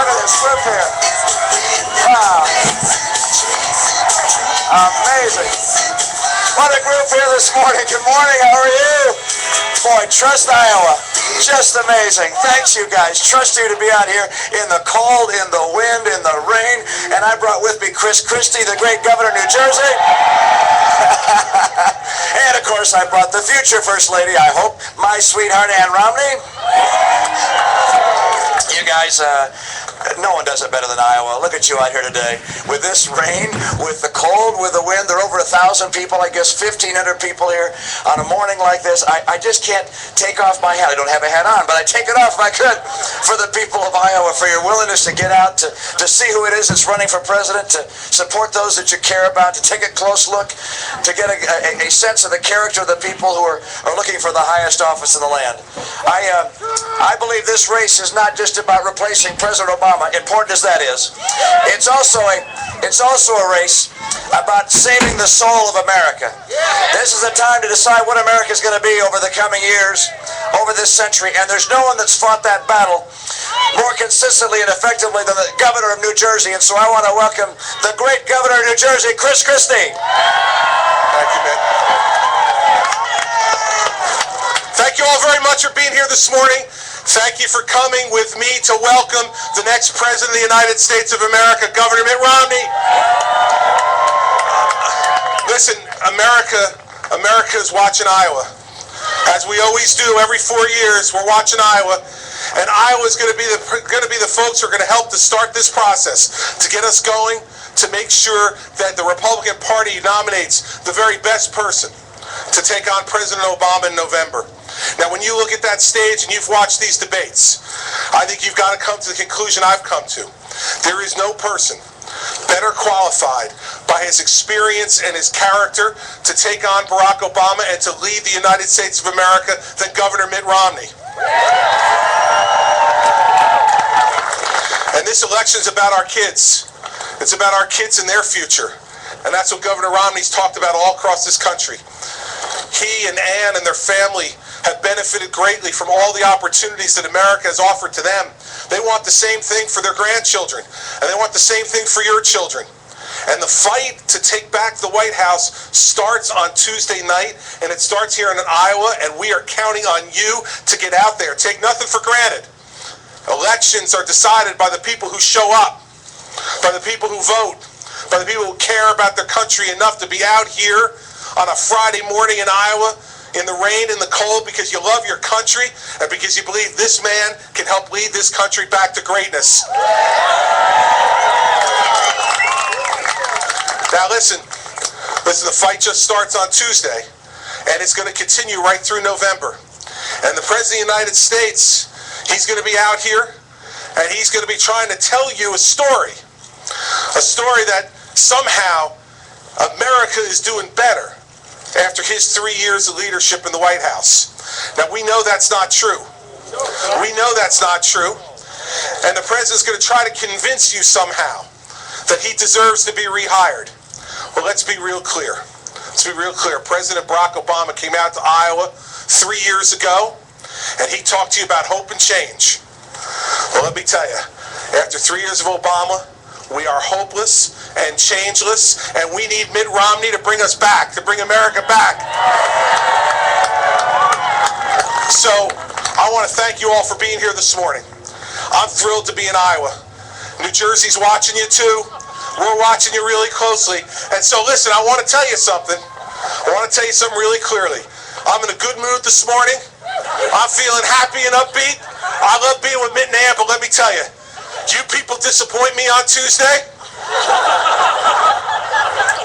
at this group here. Wow. Amazing. What a group here this morning. Good morning. How are you? Boy, trust Iowa. Just amazing. Thanks, you guys. Trust you to be out here in the cold, in the wind, in the rain. And I brought with me Christe, the great governor of New Jersey. And, of course, I brought the future First Lady, I hope, my sweetheart, Ann Romney. You guys, no one does it better than Iowa. Look at you out here today. With this rain, with the cold, with the wind, there are over 1,000 people, I guess 1,500 people here on a morning like this. I just can't take off my hat. I don't have a hat on, but I'd take it off if I could for the people of Iowa, for your willingness to get out, to see who it is that's running for president, to support those that you care about, to take a close look, to get a sense of the character of the people who are looking for the highest office in the land. I believe this race is not just about replacing President Obama, important as that is. It's also a race about saving the soul of America. This is a time to decide what America is going to be over the coming years, over this century, and there's no one that's fought that battle more consistently and effectively than the governor of New Jersey, and so I want to welcome the great governor of New Jersey, Christe. Thank you, Mitt. Thank you all very much for being here this morning. Thank you for coming with me to welcome the next President of the United States of America, Governor Mitt Romney. Listen, America is watching Iowa. As we always do, every 4 years, we're watching Iowa. And Iowa is going to be the folks who are going to help to start this process, to get us going, to make sure that the Republican Party nominates the very best person to take on President Obama in November. Now, when you look at that stage and you've watched these debates, I think you've got to come to the conclusion I've come to. There is no person better qualified by his experience and his character to take on Barack Obama and to lead the United States of America than Governor Mitt Romney. And this election is about our kids. It's about our kids and their future. And that's what Governor Romney's talked about all across this country. He and Ann and their family have benefited greatly from all the opportunities that America has offered to them. They want the same thing for their grandchildren, and they want the same thing for your children. And the fight to take back the White House starts on Tuesday night, and it starts here in Iowa, and we are counting on you to get out there. Take nothing for granted. Elections are decided by the people who show up, by the people who vote, by the people who care about their country enough to be out here on a Friday morning in Iowa, in the rain, in the cold, because you love your country and because you believe this man can help lead this country back to greatness. Now listen, the fight just starts on Tuesday, and it's going to continue right through November. And the President of the United States, he's going to be out here, and he's going to be trying to tell you a story that somehow America is doing better after his 3 years of leadership in the White House. Now, we know that's not true. We know that's not true. And the president's going to try to convince you somehow that he deserves to be rehired. Well, let's be real clear. Let's be real clear. President Barack Obama came out to Iowa 3 years ago, and he talked to you about hope and change. Well, let me tell you, after 3 years of Obama, we are hopeless and changeless, and we need Mitt Romney to bring us back, to bring America back. So, I want to thank you all for being here this morning. I'm thrilled to be in Iowa. New Jersey's watching you too. We're watching you really closely. And so listen, I want to tell you something. I want to tell you something really clearly. I'm in a good mood this morning. I'm feeling happy and upbeat. I love being with Mitt and Ann, but let me tell you, you people disappoint me on Tuesday.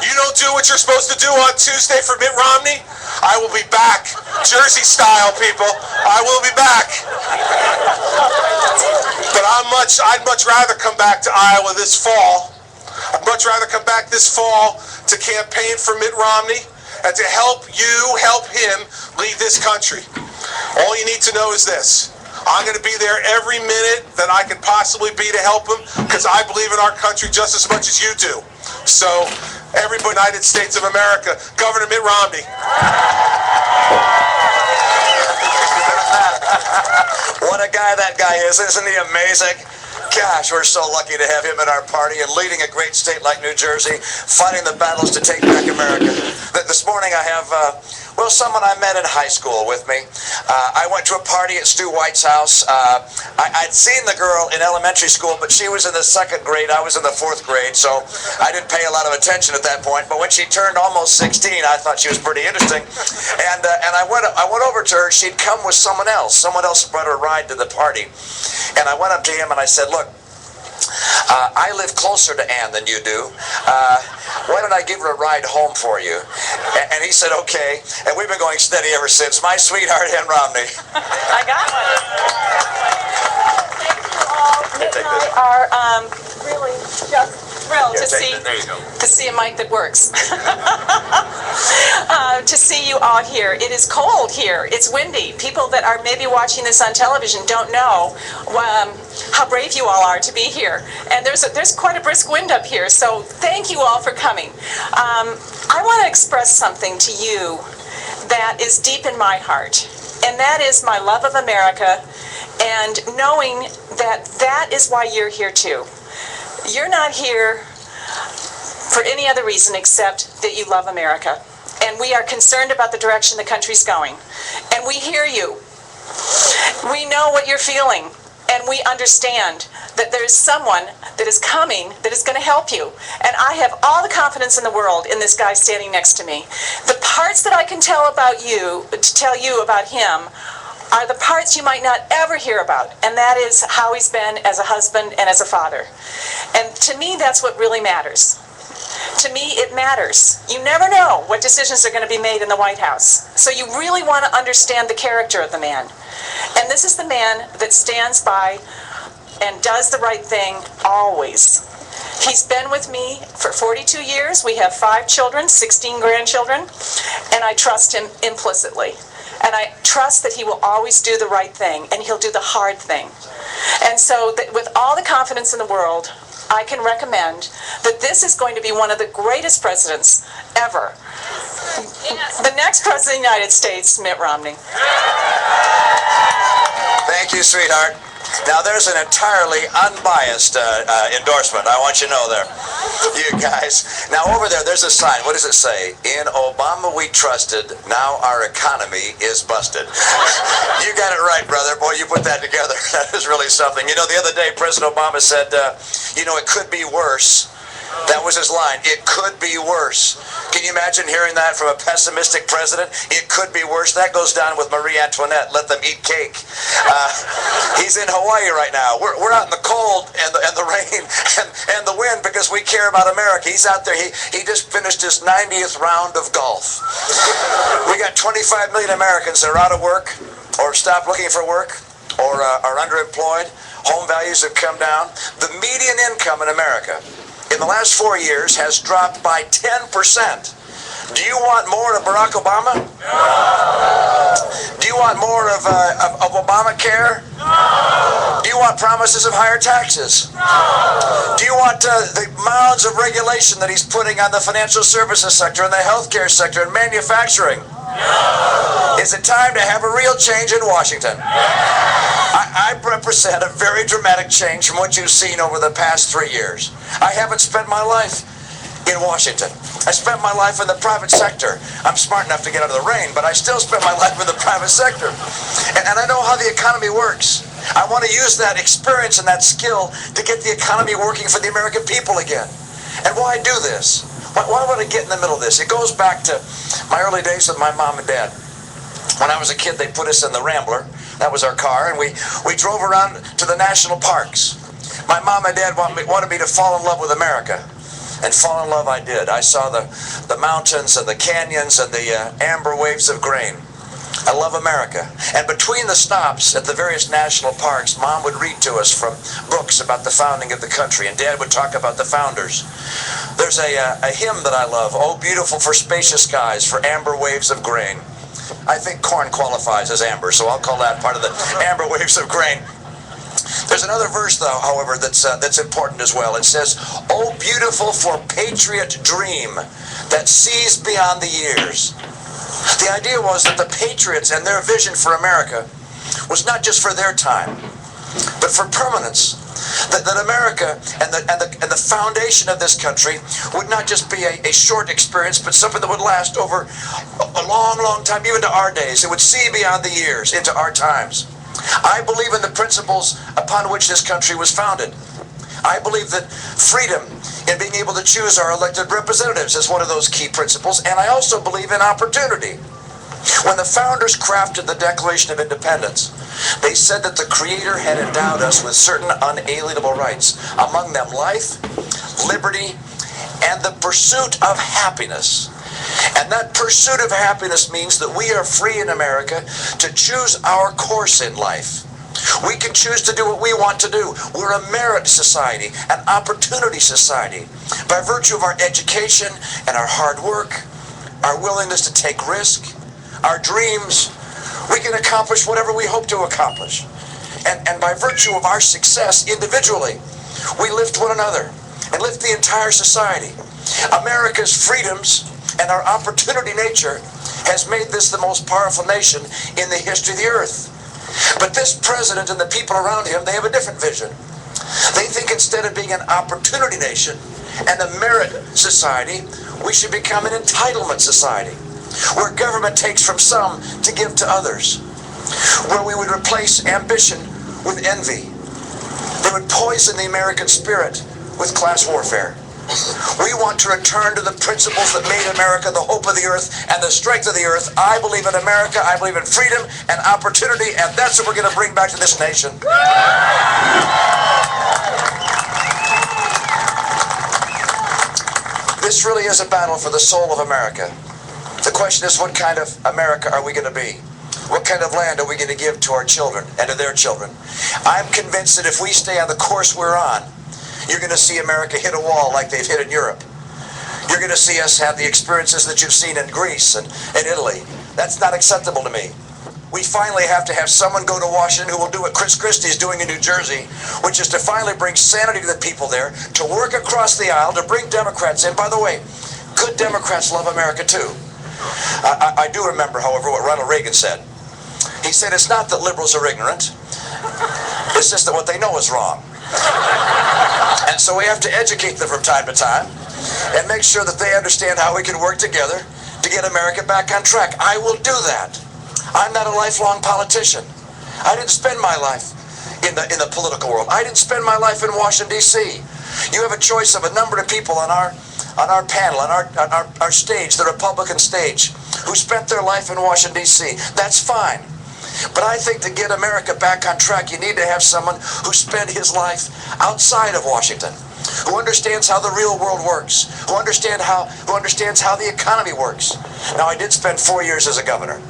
You don't do what you're supposed to do on Tuesday for Mitt Romney. I will be back. Jersey style, people. I will be back. But I'd much rather come back to Iowa this fall. I'd much rather come back this fall to campaign for Mitt Romney and to help him lead this country. All you need to know is this. I'm going to be there every minute that I can possibly be to help him, because I believe in our country just as much as you do. So, everybody, United States of America, Governor Mitt Romney. What a guy that guy is. Isn't he amazing? Gosh, we're so lucky to have him in our party and leading a great state like New Jersey, fighting the battles to take back America. This morning I have, someone I met in high school with me. I went to a party at Stu White's house. I'd seen the girl in elementary school, but she was in the 2nd grade. I was in the 4th grade, so I didn't pay a lot of attention at that point. But when she turned almost 16, I thought she was pretty interesting. And I went over to her. She'd come with someone else. Someone else brought her a ride to the party. And I went up to him and I said, look, I live closer to Ann than you do. Why don't I give her a ride home for you? And he said, okay. And we've been going steady ever since. My sweetheart, Ann Romney. I got one. Thank you all. Mitt and I are really just thrilled to see a mic that works. To see you all here. It is cold here. It's windy. People that are maybe watching this on television don't know how brave you all are to be here. And there's quite a brisk wind up here, so thank you all for coming. I want to express something to you that is deep in my heart, and that is my love of America and knowing that that is why you're here too. You're not here for any other reason except that you love America. And we are concerned about the direction the country's going. And we hear you. We know what you're feeling. And we understand that there is someone that is coming that is going to help you. And I have all the confidence in the world in this guy standing next to me. The parts that I can tell you about him are the parts you might not ever hear about. And that is how he's been as a husband and as a father. And to me, that's what really matters. To me, it matters. You never know what decisions are going to be made in the White House. So you really want to understand the character of the man. And this is the man that stands by and does the right thing always. He's been with me for 42 years. We have 5 children, 16 grandchildren, and I trust him implicitly. And I trust that he will always do the right thing, and he'll do the hard thing. And so with all the confidence in the world, I can recommend that this is going to be one of the greatest presidents ever. The next president of the United States, Mitt Romney. Thank you, sweetheart. Now, there's an entirely unbiased endorsement. I want you to know there. You guys. Now, over there's a sign. What does it say? In Obama we trusted. Now our economy is busted. You got it right, brother. Boy, you put that together. That is really something. You know, the other day, President Obama said, it could be worse. That was his line. It could be worse. Can you imagine hearing that from a pessimistic president? It could be worse. That goes down with Marie Antoinette. Let them eat cake. He's in Hawaii right now. We're out in the cold and the rain and the wind because we care about America. He's out there. He just finished his 90th round of golf. We got 25 million Americans that are out of work or stopped looking for work or are underemployed. Home values have come down. The median income in America in the last 4 years has dropped by 10%. Do you want more of Barack Obama? No. Do you want more of Obamacare? No. Do you want promises of higher taxes? No. Do you want the mounds of regulation that he's putting on the financial services sector and the healthcare sector and manufacturing? No. Is it time to have a real change in Washington? I represent a very dramatic change from what you've seen over the past 3 years. I haven't spent my life in Washington. I spent my life in the private sector. I'm smart enough to get out of the rain, but I still spent my life in the private sector. And I know how the economy works. I want to use that experience and that skill to get the economy working for the American people again. And why do this? Why would I get in the middle of this? It goes back to my early days with my mom and dad. When I was a kid, they put us in the Rambler. That was our car, and we drove around to the national parks. My mom and dad wanted me to fall in love with America, and fall in love I did. I saw the mountains and the canyons and the amber waves of grain. I love America. And between the stops at the various national parks, Mom would read to us from books about the founding of the country, and Dad would talk about the founders. There's a hymn that I love, "Oh, beautiful for spacious skies, for amber waves of grain." I think corn qualifies as amber, so I'll call that part of the amber waves of grain. There's another verse, though, however, that's important as well. It says, "Oh, beautiful for patriot dream that sees beyond the years." The idea was that the patriots and their vision for America was not just for their time. but for permanence. That America and the foundation of this country would not just be a short experience, but something that would last over a long, long time, even to our days. It would see beyond the years into our times. I believe in the principles upon which this country was founded. I believe that freedom in being able to choose our elected representatives is one of those key principles, and I also believe in opportunity. When the founders crafted the Declaration of Independence, they said that the Creator had endowed us with certain unalienable rights, among them life, liberty, and the pursuit of happiness. And that pursuit of happiness means that we are free in America to choose our course in life. We can choose to do what we want to do. We're a merit society, an opportunity society. By virtue of our education and our hard work, our willingness to take risk, our dreams, we can accomplish whatever we hope to accomplish. And by virtue of our success individually, we lift one another and lift the entire society. America's freedoms and our opportunity nature has made this the most powerful nation in the history of the earth. But this president and the people around him, they have a different vision. They think instead of being an opportunity nation and a merit society, we should become an entitlement society, where government takes from some to give to others, where we would replace ambition with envy. They would poison the American spirit with class warfare. We want to return to the principles that made America the hope of the earth and the strength of the earth. I believe in America, I believe in freedom and opportunity, and that's what we're going to bring back to this nation. This really is a battle for the soul of America. The question is, what kind of America are we going to be? What kind of land are we going to give to our children and to their children? I'm convinced that if we stay on the course we're on, you're going to see America hit a wall like they've hit in Europe. You're going to see us have the experiences that you've seen in Greece and Italy. That's not acceptable to me. We finally have to have someone go to Washington who will do what Christe is doing in New Jersey, which is to finally bring sanity to the people there, to work across the aisle, to bring Democrats in. By the way, good Democrats love America too. I do remember, however, what Ronald Reagan said. He said, it's not that liberals are ignorant. It's just that what they know is wrong. And so we have to educate them from time to time and make sure that they understand how we can work together to get America back on track. I will do that. I'm not a lifelong politician. I didn't spend my life in the political world. I didn't spend my life in Washington, D.C. You have a choice of a number of people on our panel, on our stage, the Republican stage, who spent their life in Washington, D.C. That's fine. But I think to get America back on track, you need to have someone who spent his life outside of Washington, who understands how the real world works, who understands how the economy works. Now, I did spend 4 years as a governor.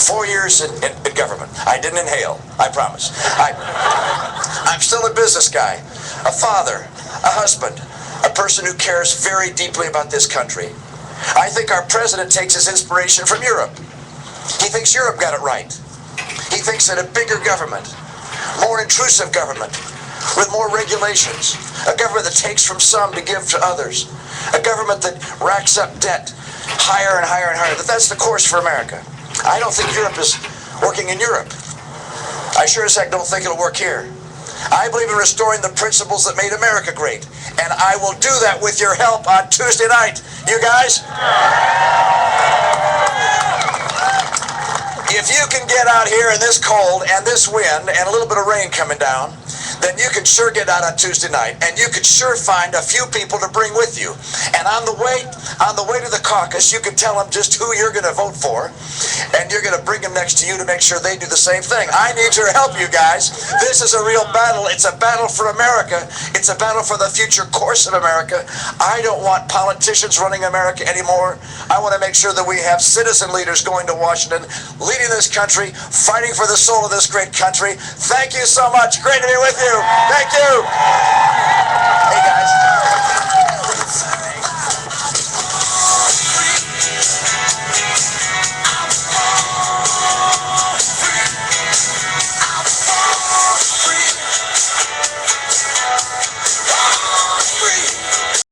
4 years in government. I didn't inhale, I promise. I'm still a business guy, a father, a husband, a person who cares very deeply about this country. I think our president takes his inspiration from Europe. He thinks Europe got it right. He thinks that a bigger government, more intrusive government, with more regulations, a government that takes from some to give to others, a government that racks up debt higher and higher and higher, that's the course for America. I don't think Europe is working in Europe. I sure as heck don't think it'll work here. I believe in restoring the principles that made America great, and I will do that with your help on Tuesday night. You guys? If you can get out here in this cold and this wind and a little bit of rain coming down, then you can sure get out on Tuesday night, and you could sure find a few people to bring with you. And on the way to the caucus, you can tell them just who you're going to vote for, and you're going to bring them next to you to make sure they do the same thing. I need your help, you guys. This is a real battle. It's a battle for America. It's a battle for the future course of America. I don't want politicians running America anymore. I want to make sure that we have citizen leaders going to Washington, leading this country, fighting for the soul of this great country. Thank you so much. Great to be with you. Thank you. Hey, guys.